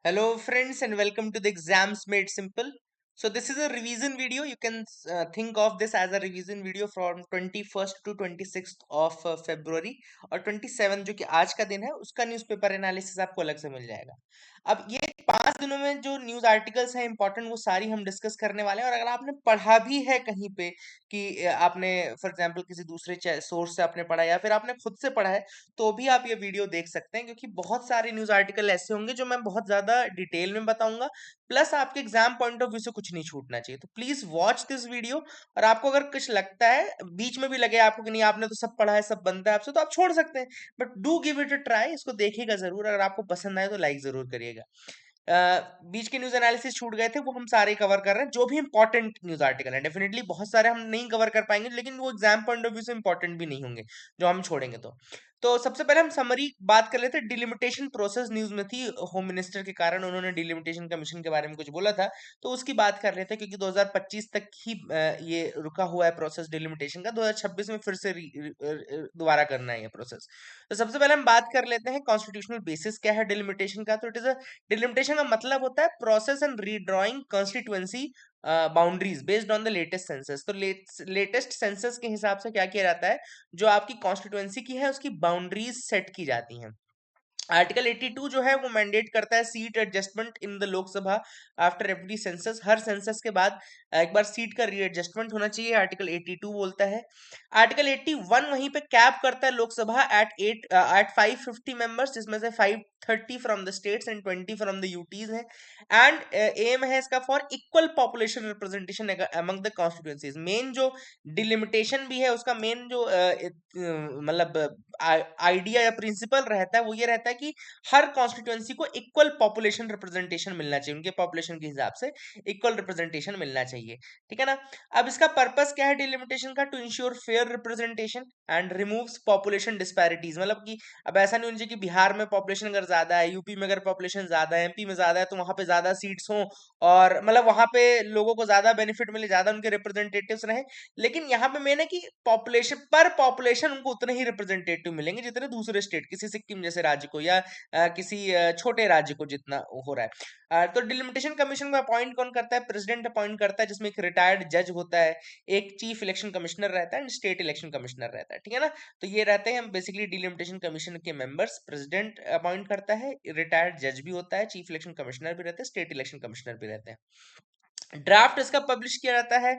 Hello friends and welcome to the Exams Made Simple. So this is a revision video. You can think of this as a revision video from 21st to 26th of February और 27 जो कि आज का दिन है उसका newspaper analysis आपको अलग से मिल जाएगा। अब ये 5 दिनों में जो न्यूज़ आर्टिकल्स हैं इंपॉर्टेंट वो सारी हम डिस्कस करने वाले हैं और अगर आपने पढ़ा भी है कहीं पे कि आपने फॉर एग्जांपल किसी दूसरे सोर्स से आपने पढ़ा या फिर आपने खुद से पढ़ा है तो भी आप ये वीडियो देख सकते हैं क्योंकि बहुत सारे न्यूज़ आर्टिकल ऐसे होंगे जो मैं बहुत ज़्यादा डिटेल में बताऊंगा प्लस आपके एग्जाम पॉइंट ऑफ व्यू से कुछ नहीं छूटना चाहिए तो प्लीज वॉच दिस वीडियो और आपको अगर कुछ लगता है बीच में भी लगे आपको कि नहीं आपने तो सब पढ़ा है सब बनता है आपसे तो आप छोड़ सकते हैं but do give it a try इसको देखिएगा जरूर अगर आपको पसंद आए तो लाइक जरूर करिएगा बीच के न्यूज एनालिसिस छूट गए थे वो हम सारे कवर कर रहे हैं जो भी इंपॉर्टेंट न्यूज आर्टिकल है डेफिनेटली बहुत सारे हम नहीं कवर कर पाएंगे लेकिन वो एग्जाम पॉइंट ऑफ व्यू से इंपॉर्टेंट भी नहीं होंगे जो हम छोड़ेंगे तो सबसे पहले हम समरी बात कर लेते हैं डिलिमिटेशन प्रोसेस न्यूज में थी होम मिनिस्टर के कारण उन्होंने डिलिमिटेशन कमीशन के बारे में कुछ बोला था तो उसकी बात कर रहे थे क्योंकि 2025 तक ही ये रुका हुआ है प्रोसेस डिलिमिटेशन का 2026 में फिर से दोबारा करना है ये प्रोसेस तो सबसे पहले हम बात कर लेते हैं कॉन्स्टिट्यूशनल बेसिस क्या है डिलिमिटेशन का तो इट इज डिलिमिटेशन का मतलब होता है process and redrawing constituency boundaries based on the latest census तो लेटेस्ट सेंसस के हिसाब से क्या किया जाता है जो आपकी कॉन्स्टिट्यूएंसी की है उसकी बाउंड्रीज सेट की जाती हैं आर्टिकल 82 जो है वो मैंडेट करता है seat adjustment in the Lok Sabha after every census her census के बाद एक बार सीट का रीएडजस्टमेंट होना चाहिए आर्टिकल 82 बोलता है आर्टिकल 81 वहीं पे कैप करता है लोकसभा एट 550 मेंबर्स जिसमें से 530 from the states and 20 from the UTs हैं एंड एम है इसका for equal population representation among the constituencies main जो डिलिमिटेशन भी है उसका मेन जो मतलब आइडिया या प्रिंसिपल रहता है वो ये रहता है कि हर कॉन्स्टिट्यूएंसी को इक्वल पॉपुलेशन रिप्रेजेंटेशन मिलना चाहिए उनके पॉपुलेशन के हिसाब से इक्वल रिप्रेजेंटेशन मिलना चाहिए ठीक है ना अब इसका पर्पस क्या है डिलिमिटेशन का to ensure fair representation and removes population disparities मतलब कि अब ऐसा नहीं होना चाहिए कि बिहार में पॉपुलेशन अगर ज्यादा है यूपी में अगर पॉपुलेशन ज्यादा है एमपी में ज्यादा है तो वहां पे ज्यादा सीट्स हों और मतलब वहां पे लोगों को ज्यादा बेनिफिट मिले ज्यादा उनके रिप्रेजेंटेटिव्स रहे लेकिन यहाँ पे मेन है कि पॉपुलेशन उनको उतने ही रिप्रेजेंटेटिव मिलेंगे जितने दूसरे स्टेट किसी सिक्किम जैसे राज्य को या किसी छोटे राज्य को जितना हो रहा है तो डिलिमिटेशन कमीशन को अपॉइंट कौन करता है प्रेसिडेंट अपॉइंट करता है जिसमें एक रिटायर्ड जज होता है एक चीफ इलेक्शन कमिश्नर रहता है एंड स्टेट इलेक्शन कमिश्नर रहता है ठीक है ना तो ये रहते हैं बेसिकली डिलिमिटेशन कमीशन के मेंबर्स प्रेसिडेंट अपॉइंट करता है रिटायर्ड जज भी होता है चीफ इलेक्शन कमिश्नर भी रहते हैं स्टेट इलेक्शन कमिश्नर भी रहते हैं ड्राफ्ट इसका पब्लिश किया जाता है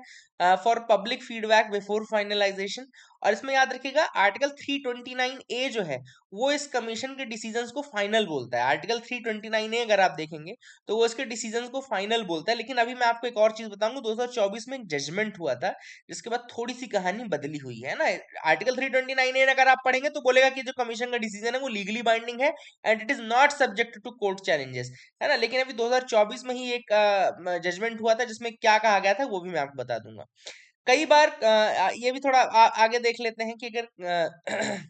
for public feedback before finalisation और इसमें याद रखिएगा आर्टिकल 329 ए जो है वो इस कमीशन के डिसीजंस को फाइनल बोलता है आर्टिकल 329 ए अगर आप देखेंगे तो वो इसके डिसीजंस को फाइनल बोलता है लेकिन अभी मैं आपको एक और चीज बताऊंगा 2024 में एक जजमेंट हुआ था जिसके बाद थोड़ी सी कहानी बदली हुई है ना आर्टिकल 329 ए अगर आप पढ़ेंगे तो बोलेगा कि जो कमीशन का डिसीजन है वो लीगली बाइंडिंग है and it is not subject to court challenges है ना लेकिन अभी 2024 में ही एक जजमेंट हुआ था जिसमें क्या कहा गया था वो भी मैं आपको बता दूंगा कई बार ये भी थोड़ा आगे देख लेते हैं कि अगर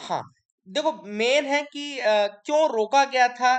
हाँ देखो मेन है कि क्यों रोका गया था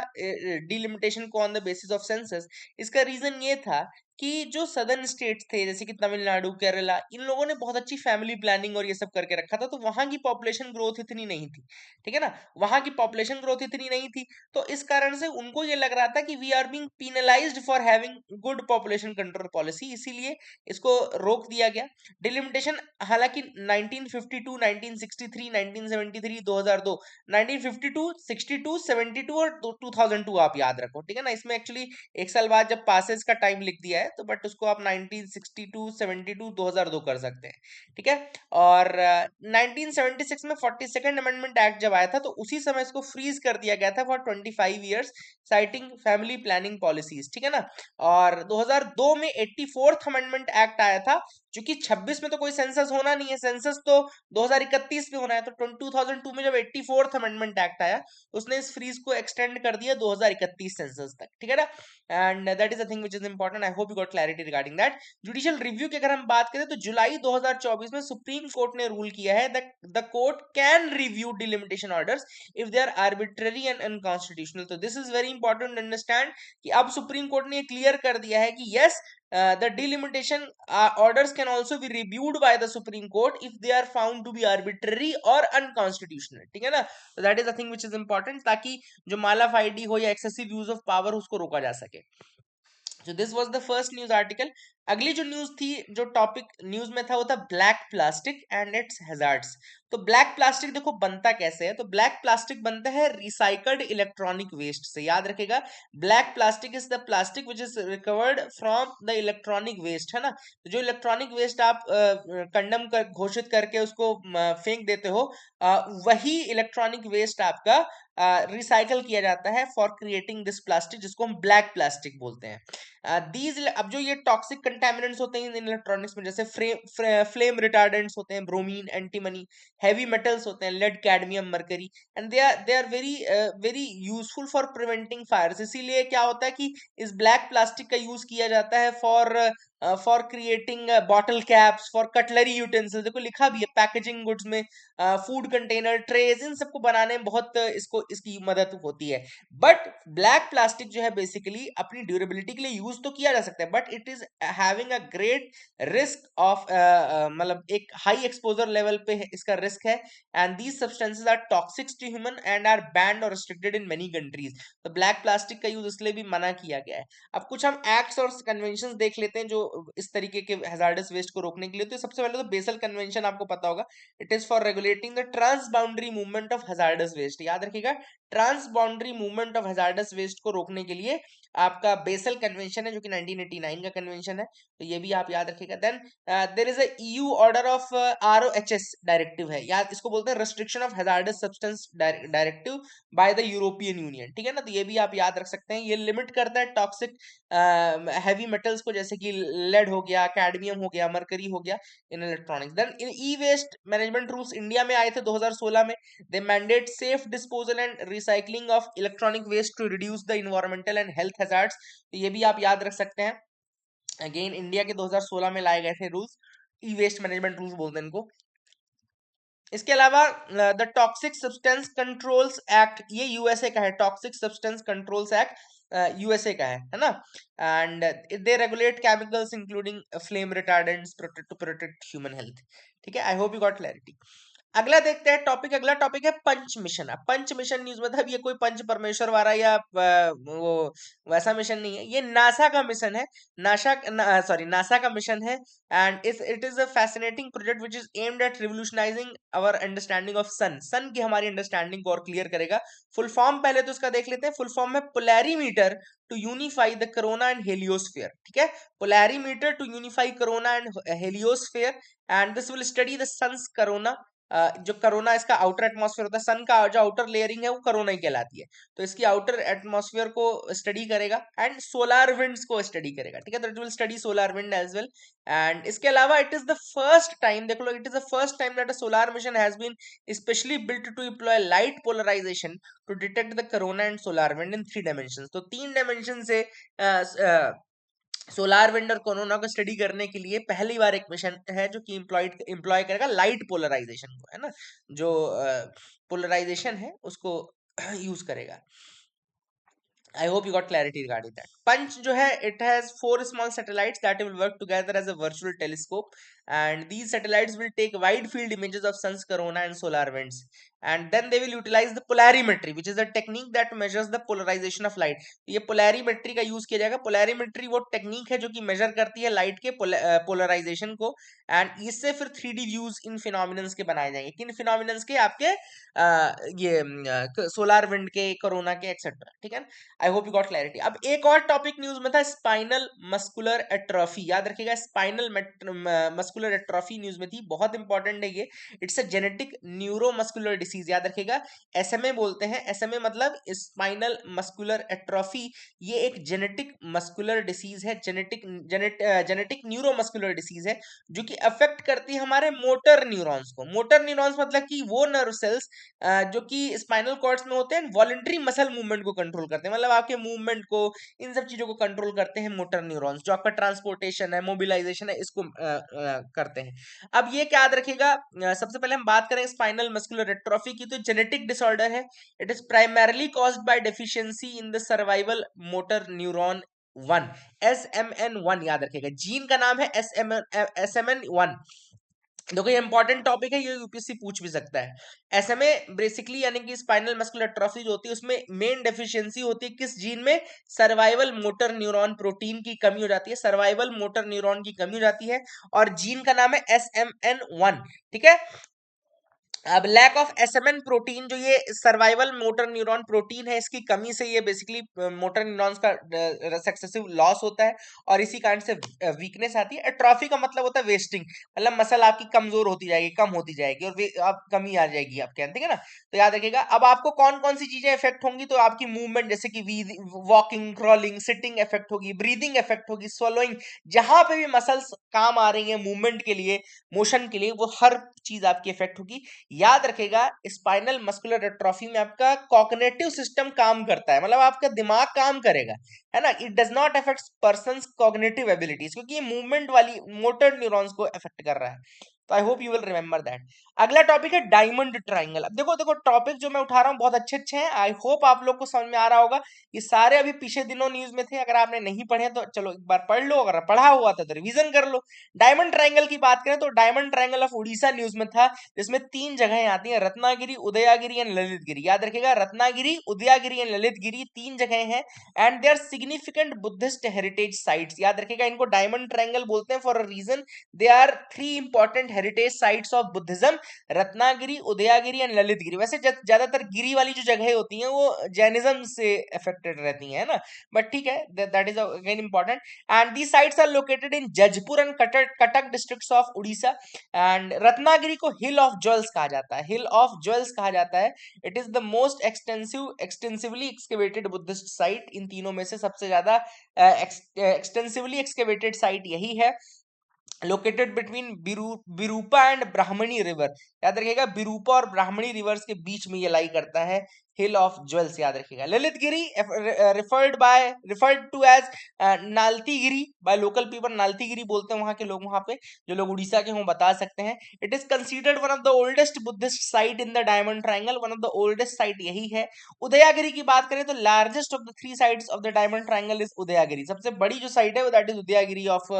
डिलिमिटेशन को on the basis of census इसका रीजन ये था कि जो सदर्न स्टेट्स थे जैसे कि तमिलनाडु केरला इन लोगों ने बहुत अच्छी फैमिली प्लानिंग और ये सब करके रखा था तो वहां की पॉपुलेशन ग्रोथ इतनी नहीं थी ठीक है ना वहां की पॉपुलेशन ग्रोथ इतनी नहीं थी तो इस कारण से उनको ये लग रहा था कि we are being penalized for having good population control policy इसीलिए इसको रोक दिया गया डिलिमिटेशन हालांकि 1952, 1963, 1973, 2002, 1952, 62, 72 और 2002 आप याद रखो ठीक है ना इसमें एक्चुअली एक साल बाद जब पासेस का टाइम लिख दिया है तो बट उसको आप 1962, 72, 2002 कर सकते हैं ठीक है और 1976 में 42nd अमेंडमेंट एक्ट जब आया था तो उसी समय इसको फ्रीज कर दिया गया था for 25 years citing family planning policies ठीक है ना और 2002 में 84th अमेंडमेंट एक्ट आया था जो कि 26 में तो कोई सेंसस होना नहीं है सेंसस तो 2031 में होना है तो 2002 में जब 84th अमेंडमेंट एक्ट आया उसने इस फ्रीज को एक्सटेंड कर दिया 2031 सेंसस तक ठीक है ना and that is a thing which is important I hope you got clarity regarding that judicial review की अगर हम बात करें तो जुलाई 2024 में सुप्रीम कोर्ट ने रूल किया है that the court can review delimitation orders if they are arbitrary and unconstitutional तो this is very important to understand कि अब सुप्रीम कोर्ट ने क्लियर कर दिया है कि yes the delimitation orders can also be reviewed by the Supreme Court if they are found to be arbitrary or unconstitutional. ठीक है ना? So that is the thing which is important, ताकि जो मालाफाइडी हो या एक्सेसिव यूज ऑफ पावर उसको रोका जा सके. So this was the first news article. अगली जो न्यूज थी, जो टॉपिक न्यूज में था, वो था black plastic and it's hazards. तो ब्लैक प्लास्टिक देखो बनता कैसे है. तो ब्लैक प्लास्टिक बनता है रिसाइकल्ड इलेक्ट्रॉनिक वेस्ट से. याद रखेगा, black plastic is the plastic which is recovered from the electronic waste, है ना. तो जो इलेक्ट्रॉनिक वेस्ट आप कंडम कर घोषित करके उसको फेंक देते हो, वही इलेक्ट्रॉनिक वेस्ट आपका रिसाइकल किया जाता है फॉर क्रिएटिंग दिस प्लास्टिक, जिसको हम ब्लैक प्लास्टिक बोलते हैं. अब जो ये टॉक्सिक कंटेमिनेंट्स होते हैं इन इलेक्ट्रॉनिक्स में, जैसे फ्लेम रिटार्डेंट्स होते हैं, ब्रोमीन, एंटीमनी, हैवी मेटल्स होते हैं, lead, cadmium, mercury, and they are very very useful for preventing fires. इसीलिए क्या होता है कि इस ब्लैक प्लास्टिक का यूज किया जाता है for creating bottle caps, for cutlery utensils. देखो लिखा भी है पैकेजिंग गुड्स में, फूड कंटेनर, ट्रेज, इन सबको बनाने में बहुत इसकी मदद होती है. बट ब्लैक प्लास्टिक जो है बेसिकली अपनी ड्यूरेबिलिटी के लिए यूज तो किया जा सकता है, but it is having a great risk of, मतलब एक हाई एक्सपोजर लेवल पे इसका रिस्क है. And these substances are toxic to human and are banned और रिस्ट्रिक्टेड इन मेनी कंट्रीज. तो ब्लैक प्लास्टिक का यूज इसलिए भी मना किया गया है. अब कुछ हम एक्ट्स और कन्वेंशन देख लेते हैं जो इस तरीके के हैजार्डस वेस्ट को रोकने के लिए. तो सबसे पहले तो बेसल कन्वेंशन आपको पता होगा. It is for regulating the transboundary movement of hazardous waste. याद रखिएगा, transboundary movement of hazardous waste को रोकने के लिए आपका बेसल कन्वेंशन है, जो कि 1989 का कन्वेंशन है. तो ये भी आप याद रखिएगा. Then there is a EU order of RoHS directive है. याद, इसको बोलते हैं restriction of hazardous substance directive by the European Union. ठीक है ना. तो ये भी आप याद रख सकते हैं. ये लिमिट करता है टॉक्सिक हैवी मेटल्स को, जैसे कि लेड हो गया, कैडमियम हो गया, मरकरी हो गया, in electronics. Then in e waste management rules India में आए थे 2016 में. They mandate safe disposal and recycling of electronic waste to reduce the environmental and health hazards. तो ये भी आप याद रख सकते हैं. अगेन इंडिया के 2016 में लाए गए थे rules, e waste management rules बोलते हैं इनको. इसके अलावा the toxic substance controls act, ये यूएसए का है. Toxic substance controls act USA का है ना. And they regulate chemicals including flame retardants to protect human health. ठीक है. I hope you got clarity. अगला देखते हैं टॉपिक. अगला टॉपिक है पंच मिशन. अब पंच मिशन न्यूज मतलब ये कोई पंच परमेश्वर वाला या वो वैसा मिशन नहीं है. ये नासा का मिशन है. नासा का मिशन है. And it is a fascinating project which is aimed at revolutionising our understanding of sun की हमारी अंडरस्टैंडिंग को और क्लियर करेगा. फुल फॉर्म पहले तो इसका देख लेते हैं. फुल फॉर्म है polarimeter to unify the corona and heliosphere. ठीक है. Polarimeter to unify corona and heliosphere, and this will study the sun's corona. जो कोरोना इसका आउटर एटमॉस्फेयर होता है, सन का जो आउटर लेयरिंग है वो कोरोना ही कहलाती है. तो इसकी आउटर एटमॉस्फेयर को स्टडी करेगा एंड सोलर विंड्स को स्टडी करेगा. ठीक है. तो it will study solar wind as well. And इसके अलावा it is the first time, देख लो, it is the first time that a solar mission has been specially built to employ light polarisation to detect the corona and solar wind in 3 dimensions. तो 3 dimension से solar wind और corona को study करने के लिए पहली बार एक mission है जो कि एम्प्लॉय करेगा लाइट पोलराइजेशन को, है ना. जो पोलराइजेशन है उसको यूज करेगा. I hope you got clarity regarding that. Punch जो है, it has 4 small satellites that will work together as a virtual telescope, and these satellites will take wide field images of sun's corona and solar winds, and then they will utilize the polarimetry, which is a technique that measures the polarization of light. ये polarimetry का use किया जाएगा. polarimetry वो technique है जो कि major करती है लाइट के पोलराइजेशन को, एंड इससे फिर 3D व्यूज इन फिनोमिनन्स के बनाए जाएंगे. किन फिनोमिनन्स के? आपके ये सोलार विंड के, कोरोना के, एक्सेट्रा. ठीक है. I hope you got clarity. अब एक और टॉपिक न्यूज में था, स्पाइनल मस्कुलर एट्रोफी. याद रखिएगा, स्पाइनल मस्कुलर एट्रोफी न्यूज में थी. बहुत इंपॉर्टेंट है ये. It's a genetic neuromuscular disease. याद रखिएगा, एसएमए बोलते हैं. एसएमए मतलब स्पाइनल मस्कुलर एट्रोफी. ये एक जेनेटिक मस्कुलर डिसीज है, जेनेटिक न्यूरोमस्कुलर डिसीज है, जो कि अफेक्ट करती है हमारे मोटर न्यूरॉन्स को. मोटर न्यूरॉन्स मतलब कि वो नर्व सेल्स जो कि स्पाइनल कॉर्ड्स में होते हैं, वॉलंटरी मसल मूवमेंट को कंट्रोल करते हैं. मतलब आपके मूवमेंट को, इन सब चीजों को कंट्रोल करते हैं मोटर न्यूरॉन्स. जो आपका ट्रांसपोर्टेशन है, मोबिलाइजेशन है, इसको करते हैं. अब ये क्या याद रखिएगा, सबसे पहले हम बात करें स्पाइनल मस्कुलर एट्रोफी की, तो जेनेटिक डिसऑर्डर है. It is primarily caused by deficiency in the survival motor neuron one, SMN1 याद रखेगा, जीन का नाम है SMN1। देखो ये इंपॉर्टेंट टॉपिक है, ये यूपीएससी पूछ भी सकता है। एसएमए बेसिकली यानी कि स्पाइनल मस्कुलर एट्रोफी जो होती है उसमें मेन डेफिशिएंसी होती है किस जीन में, सर्वाइवल मोटर न्यूरॉन प्रोटीन की कमी हो जाती है, सर्वाइवल मोटर न्यूरॉन की कमी हो जाती है, और जीन का नाम है SMN1। ठीक है, अब लैक ऑफ एसएमएन प्रोटीन, जो ये सर्वाइवल मोटर न्यूरॉन प्रोटीन है, इसकी कमी से ये बेसिकली मोटर न्यूरॉन्स का सक्सेसिव लॉस होता है और इसी कारण से वीकनेस आती है। एट्रॉफी का मतलब होता है वेस्टिंग, मतलब मसल आपकी कमजोर होती जाएगी, कम होती जाएगी और आप कमी आ जाएगी आपके अंदर, ठीक है ना। तो याद रखिएगा, अब आपको कौन कौन सी चीजें इफेक्ट होंगी, तो आपकी मूवमेंट जैसे कि वॉकिंग, क्रॉलिंग, सिटिंग इफेक्ट होगी, ब्रीदिंग इफेक्ट होगी, swallowing, जहां पे भी मसल्स काम आ रही है मूवमेंट के लिए, मोशन के लिए, वो हर चीज आपकी इफेक्ट होगी। याद रखेगा, स्पाइनल मस्कुलर एट्रोफी में आपका कॉग्निटिव सिस्टम काम करता है, मतलब आपका दिमाग काम करेगा, है ना। It does not affect persons cognitive abilities, क्योंकि ये मूवमेंट वाली मोटर न्यूरॉन्स को अफेक्ट कर रहा है। तो I hope you will remember that. अगला टॉपिक है डायमंड ट्राइंगल। अब देखो देखो, टॉपिक जो मैं उठा रहा हूँ बहुत अच्छे अच्छे हैं, आई होप आप लोग को समझ में आ रहा होगा। ये सारे अभी पिछले दिनों न्यूज में थे, अगर आपने नहीं पढ़े तो चलो एक बार पढ़ लो, अगर पढ़ा हुआ था तो रिवीजन कर लो। डायमंड ट्राइंगल की बात करें तो diamond triangle of Orissa news में था, जिसमें 3 जगहें आती हैं, रत्नागिरी, उदयगिरी एंड ललितगिरी। याद रखिएगा, रत्नागिरी, उदयगिरी एंड ललितगिरी 3 जगहें हैं, and they are significant Buddhist heritage sites. याद रखिएगा, इनको डायमंड ट्रायंगल बोलते हैं for a reason, they are 3 important heritage sites of Buddhism, Ratnagiri, Udayagiri and Lalitgiri. वैसे ज्यादातर गिरी वाली जो जगहें होती हैं वो जैनिज्म से अफेक्टेड रहती हैं, है ना, बट ठीक है, that is again important. And the sites are located in Jajpur and Cuttack districts of Orissa. And Ratnagiri को हिल ऑफ ज्वेल्स कहा जाता है, हिल ऑफ ज्वेल्स कहा जाता है। It is the most extensively excavated Buddhist site. इन तीनों में से सबसे ज्यादा एक्सटेंसिवली एक्सकेवेटेड साइट यही है, located between Birupa and Brahmani river. याद रखिएगा, बिरूपा और ब्राह्मणी रिवर्स के बीच में ये लाई करता है, हिल ऑफ ज्वेल्स। याद रखिएगा, Lalitgiri referred to as Naltigiri by local people, Naltigiri बोलते हैं वहां के लोग, वहां पे जो लोग उड़ीसा के हों बता सकते हैं। It is considered one of the oldest Buddhist site in the diamond triangle, one of the oldest site यही है। उदयगिरी की बात करें तो largest of the 3 sites of the diamond triangle is Udayagiri, सबसे बड़ी जो साइट है वो that is Udayagiri of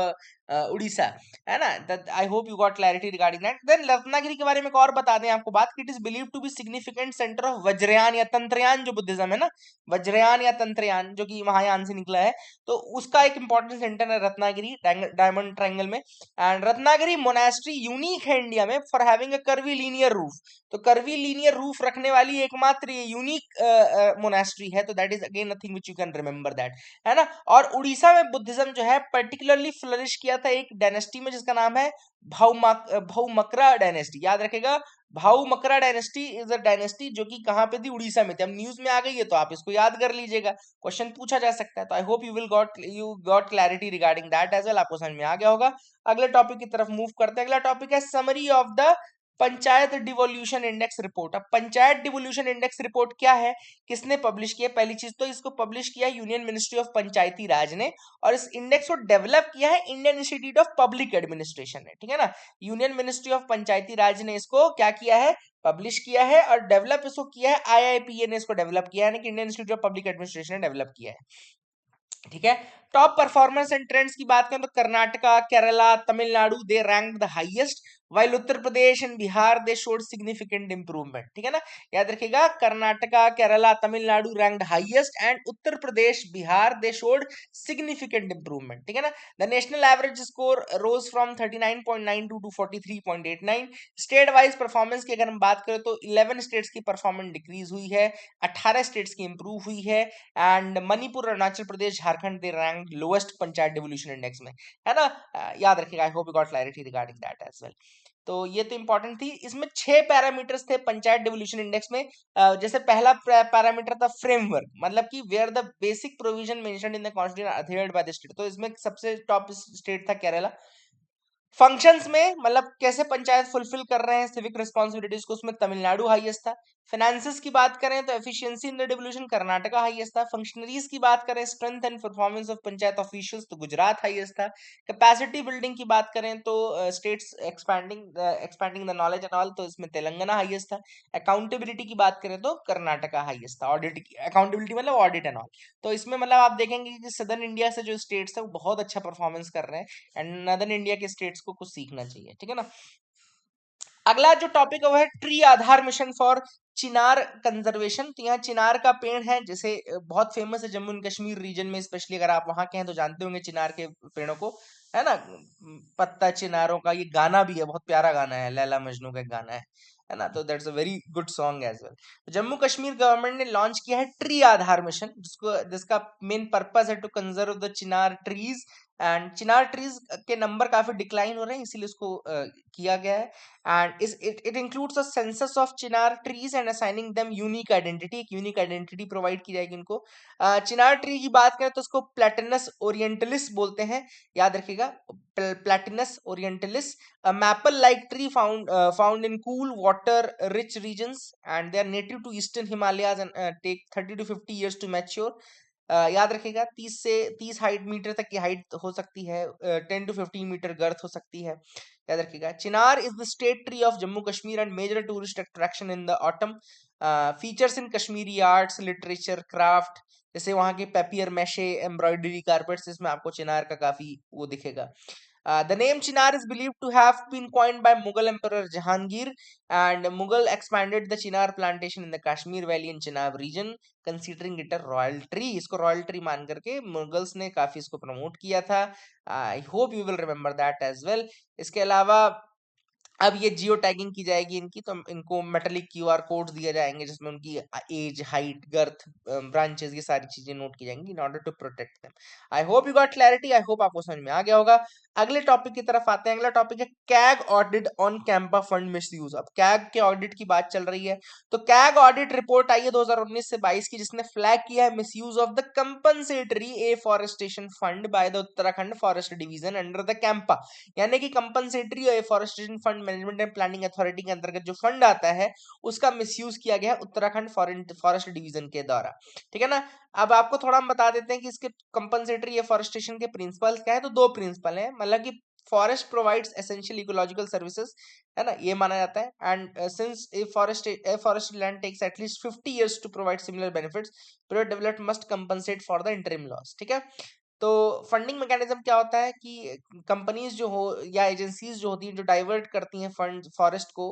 Orissa, है ना। I hope you got clarity regarding that. Then Ratnagiri के बारे में एक और बता दें आपको बात, कि it is believe to be significant centre of Vajrayana या तंत्रयान, जो बुद्धिज्म है ना, वज्रयान या तंत्रयान जो कि महायान से निकला है, तो उसका एक इंपॉर्टेंट सेंटर है रत्नागिरी डायमंड ट्रायंगल में। एंड रत्नागिरी मोनास्ट्री यूनिक है इंडिया में for having a curvy linear roof, तो कर्वी लीनियर रूफ रखने वाली एकमात्र ये यूनिक मोनास्ट्री है, तो that is again nothing which you can remember that, है ना। और उड़ीसा में बुद्धिज्म जो है पर्टिकुलरली फ्लरिश किया था एक डायनेस्टी में जिसका नाम है भाऊमकरा डायनेस्टी। याद रखेगा, भाऊमकरा डायनेस्टी इज अ डायनेस्टी जो कि कहां पे थी, उड़ीसा में थी। अब न्यूज में आ गई है तो आप इसको याद कर लीजिएगा, क्वेश्चन पूछा जा सकता है। तो I hope you got clarity regarding that as well, आपको समझ में आ गया होगा। अगले टॉपिक की तरफ मूव करते हैं। अगला टॉपिक है summary of the panchayat devolution index report. अब पंचायत डिवोल्यूशन इंडेक्स रिपोर्ट क्या है, किसने पब्लिश किया? पहली चीज तो इसको पब्लिश किया यूनियन मिनिस्ट्री ऑफ पंचायती राज ने, और इस इंडेक्स को डेवलप किया है Indian institute of public administration ने, ठीक है ना। यूनियन मिनिस्ट्री ऑफ पंचायती राज ने इसको क्या किया है, पब्लिश किया है, और डेवलप इसको किया है आईआईपीए ने, इसको डेवलप किया है, यानी कि Indian institute of public administration ने डेवलप किया है, ठीक है। टॉप परफॉर्मेंस एंड ट्रेंड्स की बात करें तो Karnataka, Kerala, Tamil Nadu they rank the highest, while Uttar Pradesh and Bihar they showed significant improvement, ठीक है ना। याद रखिएगा, Karnataka, Kerala, Tamil Nadu ranked highest, and Uttar Pradesh, Bihar they showed significant improvement, ठीक है ना। The national average score rose from 39.92 to 43.89। State wise performance की अगर हम बात करें तो 11 स्टेट्स की परफॉर्मेंस डिक्रीज हुई है, 18 स्टेट्स की इंप्रूव हुई है, and Manipur, Arunachal Pradesh, Jharkhand they rank lowest panchayat devolution index में, है ना। याद रखिएगा, I hope you got clarity regarding that as well. तो ये तो इंपॉर्टेंट थी। इसमें 6 पैरामीटर्स थे पंचायत डिवोल्यूशन इंडेक्स में। जैसे पहला पैरामीटर था फ्रेमवर्क, मतलब कि where the basic provision mentioned in the constitution adhered by the state, तो इसमें सबसे टॉप स्टेट था केरला। फंक्शंस में मतलब कैसे पंचायत फुलफिल कर रहे हैं सिविक रिस्पॉन्सिबिलिटीज को, उसमें तमिलनाडु हाईएस्ट था। फाइनेंसेस की बात करें तो efficiency in the devolution Karnataka highest था। फंक्शनरीज की बात करें, strength and performance of panchayat officials, तो गुजरात हाईएस्ट था। कैपेसिटी बिल्डिंग की बात करें तो states expanding the knowledge and all, तो इसमें तेलंगाना हाईएस्ट था। अकाउंटेबिलिटी की बात करें तो कर्नाटका हाईएस्ट था। ऑडिट अकाउंटेबिलिटी मतलब ऑडिट एंड ऑल, तो इसमें मतलब आप देखेंगे कि सदर्न इंडिया से जो स्टेट्स है वो बहुत अच्छा परफॉर्मेंस कर रहे हैं, एंड नॉर्दर्न इंडिया के स्टेट्स को कुछ सीखना चाहिए, ठीक है ना। अगला जो टॉपिक है वो है tree Aadhaar mission for Chinar conservation. तो यहाँ चिनार का पेड़ है, जैसे बहुत फेमस है जम्मू एंड कश्मीर रीजन में, स्पेशली अगर आप वहां के हैं तो जानते होंगे चिनार के पेड़ों को, है ना। पत्ता चिनारों का ये गाना भी है, बहुत प्यारा गाना है, लैला मजनू का एक गाना है ना, तो that's a very good song as well. Jammu Kashmir government ने लॉन्च किया है ट्री आधार मिशन, जिसका मेन पर्पस है to conserve the chinar trees, and chinar trees के नंबर काफी डिक्लाइन हो रहे हैं, इसीलिए इसको किया गया है। And it includes a census of chinar trees and assigning them unique identity, एक यूनिक आइडेंटिटी प्रोवाइड की जाएगी इनको। चिनार ट्री की बात करें तो उसको प्लेटिनस ओरिएंटलिस बोलते हैं, याद रखिएगा, प्लेटिनस Orientalis, a maple like tree found in cool water rich regions, and they are native to eastern Himalayas and take 30 to 50 years to mature। याद रखिएगा 30 से 30 हाइट मीटर तक की हाइट हो सकती है, 10 टू 15 मीटर गर्थ हो सकती है, याद रखिएगा। Chinar is the state tree of Jammu Kashmir and major tourist attraction in the autumn. Features in Kashmiri arts literature craft, जैसे वहाँ के पेपियर मैशे एम्ब्रॉयडरी कारपेट्स, इसमें आपको चिनार का काफी वो दिखेगा। The name Chinar is believed to have been coined by Mughal Emperor Jahangir, and Mughal expanded the Chinar plantation in the Kashmir Valley and Chenab region, considering it a royal tree। इसको royal tree मान करके मुगल्स ने काफी इसको promote किया था। I hope you will remember that as well. इसके अलावा अब ये जियो टैगिंग की जाएगी इनकी, तो इनको मेटेलिक क्यूआर कोड्स दिए जाएंगे जिसमें उनकी एज, हाइट, गर्थ, ब्रांचेस, ये सारी चीजें नोट की जाएंगी in order to protect them. I hope you got clarity, I hope आपको समझ में आ गया होगा। अगले टॉपिक की तरफ आते हैं। अगला टॉपिक है CAG audit on CAMPA fund misuse. अब कैग के ऑडिट की बात चल रही है, तो कैग ऑडिट रिपोर्ट आई है 2019 से 22 की, जिसने फ्लैग किया है misuse of the compensatory afforestation fund by the Uttarakhand forest division under the Campa, यानी कि compensatory afforestation fund management and planning authority के अंतर्गत जो फंड आता है उसका मिसयूज किया गया है उत्तराखंड फॉरेस्ट डिवीजन के द्वारा, ठीक है ना। अब आपको थोड़ा हम बता देते हैं कि इसके कंपनसेटरी एफॉरेस्टेशन के प्रिंसिपल्स क्या है, तो दो प्रिंसिपल हैं, मतलब कि forest provides essential ecological services, है ना, ये माना जाता है। And since a forest land takes at least 50 years to provide similar benefits, project developed must compensate for the interim loss, ठीक है। तो फंडिंग मैकेनिज्म क्या होता है कि कंपनीज जो हो या एजेंसीज जो होती हैं जो डाइवर्ट करती हैं फंड फॉरेस्ट को,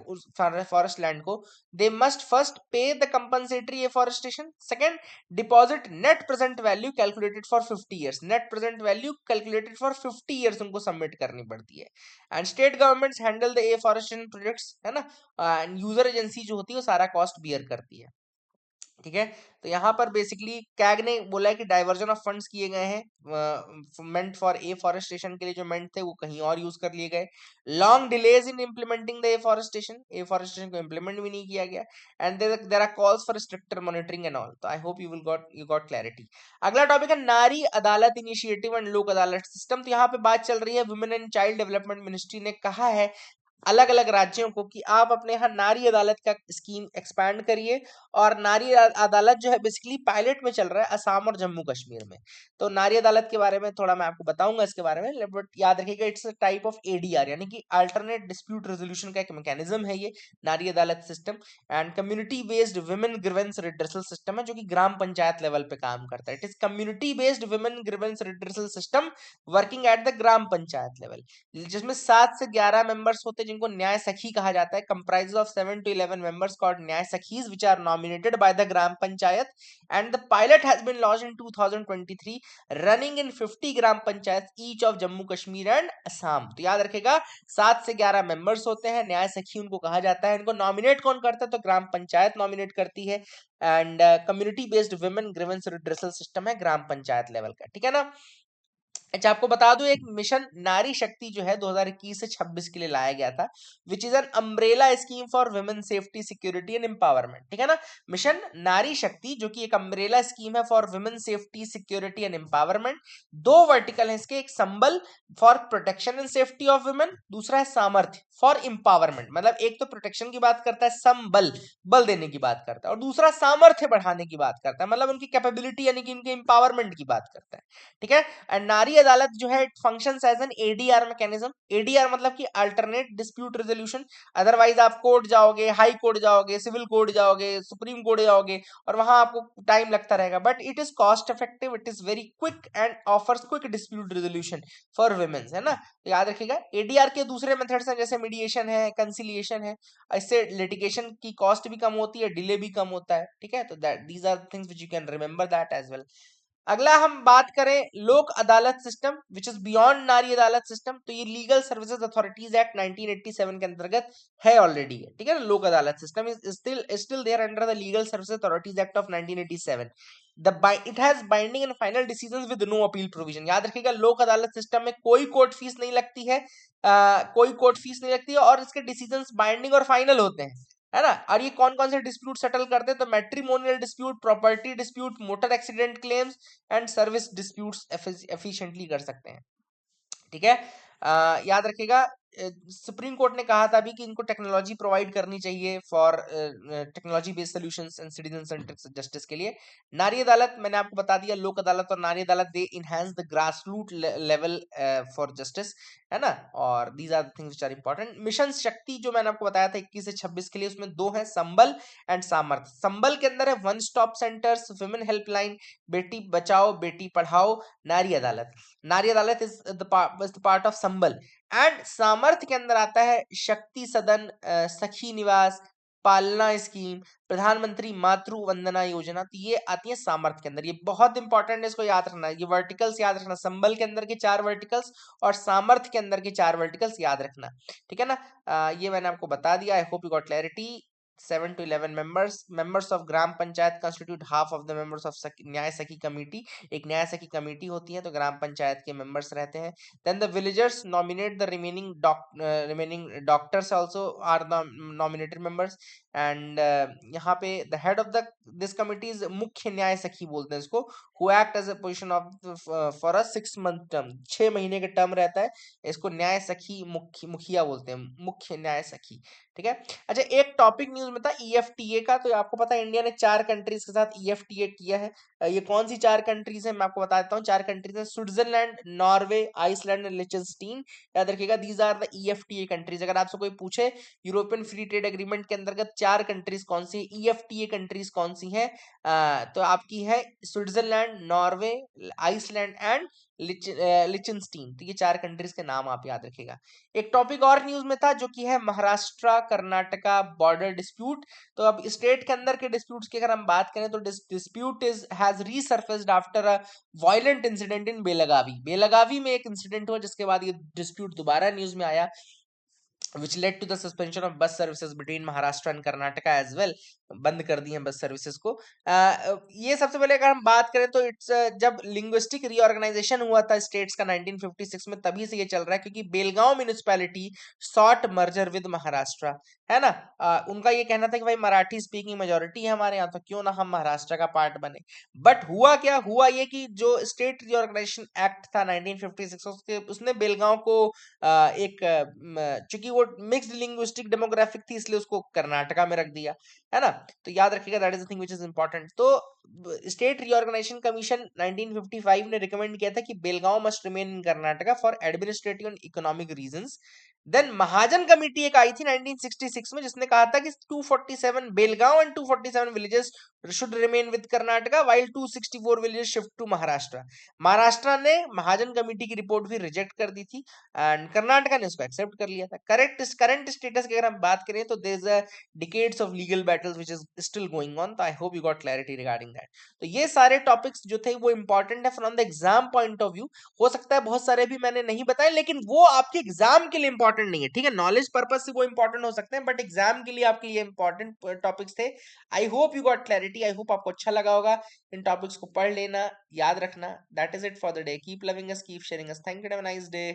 उस फॉरेस्ट लैंड को, दे मस्ट फर्स्ट पे the compensatory afforestation, second deposit net present value calculated for 50 years, net present value calculated for 50 years उनको सबमिट करनी पड़ती है। And state governments handle the afforestation projects, है ना, एंड यूजर एजेंसी जो होती है वो सारा कॉस्ट बियर करती है, ठीक है। तो यहाँ पर बेसिकली कैग ने बोला है कि डाइवर्जन ऑफ फंड्स किए गए हैं, मेंट फॉर एफॉरेस्टेशन के लिए जो मेंट थे वो कहीं और यूज कर लिए गए। Long delays in implementing the afforestation को इम्प्लीमेंट भी नहीं किया गया, and there are calls for stricter monitoring and all. तो I hope you got clarity. अगला टॉपिक है नारी अदालत इनिशिएटिव एंड लोक अदालत सिस्टम। तो यहाँ पे बात चल रही है, women and child development ministry ने कहा है अलग अलग राज्यों को कि आप अपने यहाँ नारी अदालत का स्कीम एक्सपैंड करिए, और नारी अदालत जो है बेसिकली पायलट में चल रहा है असम और जम्मू कश्मीर में। तो नारी अदालत के बारे में थोड़ा मैं आपको बताऊंगा इसके बारे में, बट याद रखिएगा it's a type of ADR, यानी कि अल्टरनेट डिस्प्यूट रेजोल्यूशन का एक मैकेनिज्म है ये नारी अदालत system. And community based women grievance redressal system है जो कि ग्राम पंचायत लेवल पे काम करता है। It is community based women grievance redressal system working at the gram panchayat level, जिसमें 7 से 11 मेंबर्स होते हैं जिनको न्याय सखी कहा जाता है, comprise of 7 to 11 members called Nyaya Sakhis which are nominated by the gram panchayat, and the pilot has been launched in 2023 running in 50 gram panchayat each of Jammu Kashmir and Assam. तो याद रखेगा 7 से 11 मेंबर्स होते हैं, न्याय सखी उनको कहा जाता है। इनको नॉमिनेट कौन करता है, तो ग्राम पंचायत नॉमिनेट करती है। And community based women grievance redressal system है ग्राम पंचायत लेवल का, ठीक है ना। अच्छा, आपको बता दूं एक मिशन नारी शक्ति जो है 2021 से 26 के लिए लाया गया था, which is an umbrella scheme for women safety security and empowerment. ठीक है ना, मिशन नारी शक्ति जो कि एक अम्ब्रेला स्कीम है for women safety security and empowerment. दो वर्टिकल है इसके, एक Sambal for protection and safety of women, दूसरा है सामर्थ्य फॉर एम्पावरमेंट। मतलब एक तो प्रोटेक्शन की बात करता है, संबल बल देने की बात करता है, और दूसरा सामर्थ्य बढ़ाने की बात करता है, मतलब उनकी कैपेबिलिटी यानी कि उनके एम्पावरमेंट की बात करता है। ठीक है, एंड नारी अदालत जो है it functions as an ADR mechanism. ADR मतलब कि अल्टरनेट डिस्प्यूट रेजोल्यूशन। अदरवाइज आप कोर्ट जाओगे, हाई कोर्ट जाओगे, सिविल कोर्ट जाओगे, सुप्रीम कोर्ट जाओगे, और वहां आपको टाइम लगता रहेगा, but it is cost effective, it is very quick and offers quick dispute resolution for womens, है ना। तो याद रखिएगा, एडीआर के दूसरे मेथड्स हैं जैसे मीडिएशन है, कंसिलिएशन है। इससे लिटिगेशन की कॉस्ट भी कम होती है, डिले भी कम होता है। ठीक है, तो that these are things which you can remember that as well. अगला हम बात करें लोक Adalat system which is beyond नारी अदालत सिस्टम, तो ये लीगल सर्विसेज अथॉरिटीज एक्ट 1987 के अंतर्गत है ऑलरेडी है। ठीक है ना, Lok Adalat system is still there under the legal services authorities act of 1987। It has binding and final decisions with no appeal provision. याद रखिएगा, लोक अदालत सिस्टम में कोई कोर्ट फीस नहीं लगती है, कोई कोर्ट फीस नहीं लगती है, और इसके डिसीजंस बाइंडिंग और फाइनल होते हैं, है ना। और ये कौन कौन से डिस्प्यूट सेटल करते हैं, तो matrimonial dispute, property dispute, motor accident claims and service disputes efficiently कर सकते हैं। ठीक है, याद रखिएगा, सुप्रीम कोर्ट ने कहा था अभी कि इनको टेक्नोलॉजी प्रोवाइड करनी चाहिए for technology based solutions and citizen centric justice के लिए। नारी अदालत मैंने आपको बता दिया, लोक अदालत और Nari Adalat they enhance the grass root level for justice, है ना। और these are the things which are important. Mission Shakti जो मैंने आपको बताया था 21 से 26 के लिए, उसमें दो है, संबल एंड सामर्थ्य। संबल के अंदर है one stop centres, women helpline, Beti Bachao Beti Padhao, नारी अदालत। नारी अदालत is the part of Sambal. And सामर्थ्य के अंदर आता है शक्ति सदन, सखी निवास, पालना स्कीम, प्रधानमंत्री मातृ वंदना योजना। तो ये आती है सामर्थ्य के अंदर, ये बहुत इंपॉर्टेंट है, इसको याद रखना है। ये वर्टिकल्स याद रखना, संबल के अंदर के 4 वर्टिकल्स और सामर्थ्य के अंदर के 4 वर्टिकल्स याद रखना। ठीक है ना, ये मैंने आपको बता दिया। आई hope you got clarity. 7 to 11 members of gram panchayat constitute half of the members of न्याय सखी कमेटी। एक न्याय सखी कमेटी होती है, तो ग्राम पंचायत के मेंबर्स रहते हैं। Then the villagers nominate the remaining doctors also are the nominated members. And यहाँ पे the head of the this committee is Mukhya Nyaya Sakhi बोलते हैं इसको, who act as a position of for a 6 month term, 6 महीने का term रहता है। इसको न्याय सखी मुखिया बोलते हैं, मुख्य न्याय सखी। ठीक है, अच्छा एक टॉपिक न्यूज में था ईएफटीए का, तो आपको पता है इंडिया ने 4 कंट्रीज के साथ ईएफटीए किया है। ये कौन सी 4 कंट्रीज है मैं आपको बता देता हूँ। 4 कंट्रीज है, Switzerland, Norway, Iceland and Liechtenstein. याद रखिएगा, these are the EFTA countries. अगर आपसे कोई पूछे यूरोपियन फ्री ट्रेड एग्रीमेंट के अंतर्गत 4 कंट्रीज कौन सी, ईएफटीए कंट्रीज कौन सी है, तो आपकी है स्विट्जरलैंड, नॉर्वे, आइसलैंड एंड लिechtenstein। तो ये 4 कंट्रीज के नाम आप याद रखिएगा। एक टॉपिक और न्यूज में था जो कि है महाराष्ट्र कर्नाटका बॉर्डर डिस्प्यूट। तो अब स्टेट के अंदर के डिस्प्यूट्स की अगर हम बात करें, तो dispute is has resurfaced after a violent incident in Belagavi. Belagavi में एक इंसिडेंट हुआ जिसके बाद ये डिस्प्यूट दोबारा न्यूज में आया, which led to the suspension of bus services between Maharashtra and Karnataka as well। बंद कर दी हैं बस सर्विसेज को। ये सबसे पहले अगर हम बात करें तो इट्स जब लिंग्विस्टिक रीऑर्गेनाइजेशन हुआ था स्टेट्स का 1956 में, तभी से ये चल रहा है, क्योंकि Belgaum municipality sought merger with Maharashtra, है ना। उनका ये कहना था कि भाई मराठी स्पीकिंग मेजोरिटी है हमारे यहाँ, तो क्यों ना हम महाराष्ट्र का पार्ट बने। बट हुआ क्या, हुआ ये कि जो स्टेट रीऑर्गेनाइजेशन एक्ट था 1956 उसने बेलगांव को चूंकि वो मिक्स्ड लिंग्विस्टिक डेमोग्राफिक थी, इसलिए उसको कर्नाटका में रख दिया, है ना। तो याद रखिएगा, that is the thing which is important. तो स्टेट रीऑर्गेनाइजेशन कमीशन 1955 ने रिकमेंड किया था कि Belgaum must remain in Karnataka for administrative and economic reasons. Then Mahajan committee एक आई थी 1966 में, जिसने कहा था कि 247 Belgaum and 247 villages should remain with Karnataka while 264 villages shift to Maharashtra. Maharashtra ने महाजन कमेटी की रिपोर्ट भी रिजेक्ट कर दी थी एंड कर्नाटका ने उसको एक्सेप्ट कर लिया था। करंट स्टेटस की अगर हम बात करें तो there is a decades of legal battles which is still going on. तो I hope you got clarity regarding that. तो ये सारे टॉपिक्स जो थे वो इंपॉर्टेंट है from the exam point of view. हो सकता है बहुत सारे भी मैंने नहीं बताए, लेकिन वो आपके एग्जाम के लिए इंपॉर्टेंट इंपॉर्टेंट नहीं है, ठीक है। नॉलेज पर्पज से वो इंपॉर्टेंट हो सकते हैं, बट एग्जाम के लिए आपके लिए इंपॉर्टेंट टॉपिक्स थे। आई hope you got clarity, I hope आपको अच्छा लगा होगा। इन टॉपिक्स को पढ़ लेना, याद रखना। That is it for the day. Keep loving us, keep sharing us. Thank you, have a nice day.